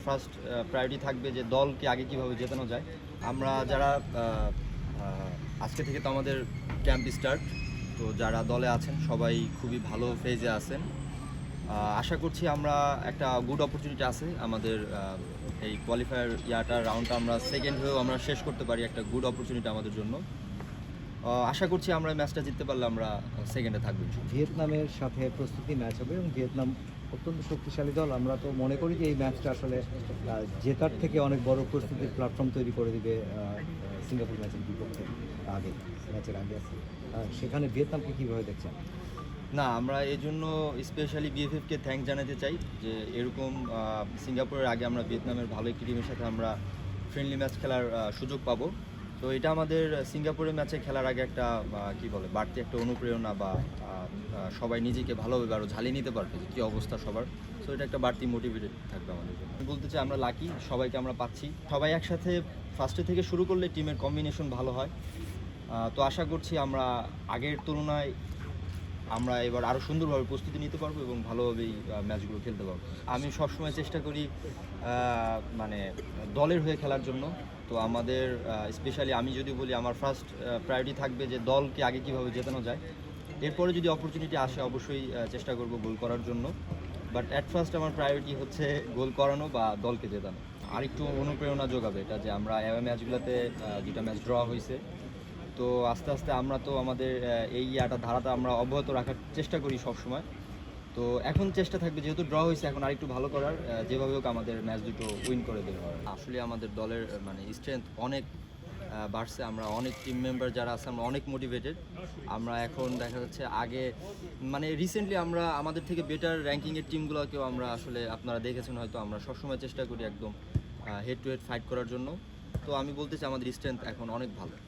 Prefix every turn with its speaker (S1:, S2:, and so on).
S1: First priority থাকবে যে দলকে আগে কীভাবে জেতানো যায়। আমরা যারা আজকে থেকে তো আমাদের ক্যাম্প স্টার্ট, তো যারা দলে আছেন সবাই খুবই ভালো ফেজে আছেন। আশা করছি আমরা একটা গুড অপরচুনিটি আছে আমাদের এই কোয়ালিফায়ার রাউন্ডটা আমরা সেকেন্ড হয়েও আমরা শেষ করতে পারি, একটা গুড অপরচুনিটি আমাদের জন্য। আশা করছি আমরা ম্যাচটা জিততে পারলে আমরা সেকেন্ডে থাকবো।
S2: ভিয়েতনামের সাথে প্রস্তুতি ম্যাচ হবে এবং ভিয়েতনাম অত্যন্ত শক্তিশালী দল। আমরা তো মনে করি যে এই ম্যাচটা আসলে জেতার থেকে অনেক বড় প্রস্তুতির প্ল্যাটফর্ম তৈরি করে দিবে সিঙ্গাপুর ম্যাচের বিপক্ষে ম্যাচের আগে আছে। সেখানে ভিয়েতনামকে কীভাবে দেখছেন?
S1: না, আমরা এই জন্য স্পেশালি বিএফএফকে থ্যাঙ্ক জানাতে চাই যে এরকম সিঙ্গাপুরের আগে আমরা ভিয়েতনামের ভালো একটি টিমের সাথে আমরা ফ্রেন্ডলি ম্যাচ খেলার সুযোগ পাবো। তো এটা আমাদের সিঙ্গাপুরের ম্যাচে খেলার আগে একটা বাড়তি একটা অনুপ্রেরণা বা সবাই নিজেকে ভালোভাবে আরও ঝালিয়ে নিতে পারবে যে কী অবস্থা সবার। সো এটা একটা বাড়তি মোটিভেটেড থাকবে আমাদের জন্য। আমি বলতে চাই আমরা লাকি, সবাইকে আমরা পাচ্ছি। সবাই একসাথে ফার্স্টে থেকে শুরু করলে টিমের কম্বিনেশন ভালো হয়। তো আশা করছি আমরা আগের তুলনায় আমরা এবার আরও সুন্দরভাবে প্রস্তুতি নিতে পারবো এবং ভালোভাবেই ম্যাচগুলো খেলতে পারবো। আমি সবসময় চেষ্টা করি দলের হয়ে খেলার জন্য। তো আমাদের স্পেশালি আমি যদি বলি আমার ফার্স্ট প্রায়োরিটি থাকবে যে দলকে আগে কীভাবে জেতানো যায়। এরপরে যদি অপরচুনিটি আসে অবশ্যই চেষ্টা করব গোল করার জন্য, বাট অ্যাট ফার্স্ট আমার প্রায়োরিটি হচ্ছে গোল করানো বা দলকে জেতানো। আরেকটু অনুপ্রেরণা যোগাবে এটা যে আমরা এভাবে ম্যাচগুলোতে দুটা ম্যাচ ড্র হয়েছে। তো আস্তে আস্তে আমরা তো আমাদের এই ধারাটা আমরা অব্যাহত রাখার চেষ্টা করি সবসময়। তো এখন চেষ্টা থাকবে যেহেতু ড্র হয়েছে এখন আরেকটু ভালো করার, যেভাবে হোক আমাদের ম্যাচ দুটো উইন করে দেওয়া। আসলে আমাদের দলের স্ট্রেংথ অনেক বাড়ছে। আমরা অনেক টিম মেম্বার যারা আছে আমরা অনেক মোটিভেটেড। আমরা এখন দেখা যাচ্ছে আগে রিসেন্টলি আমরা আমাদের থেকে বেটার র্যাঙ্কিংয়ের টিমগুলোকেও আমরা আসলে আপনারা দেখেছেন হয়তো আমরা সবসময় চেষ্টা করি একদম হেড টু হেড ফাইট করার জন্য। তো আমি বলতে চাই আমাদের স্ট্রেংথ এখন অনেক ভালো।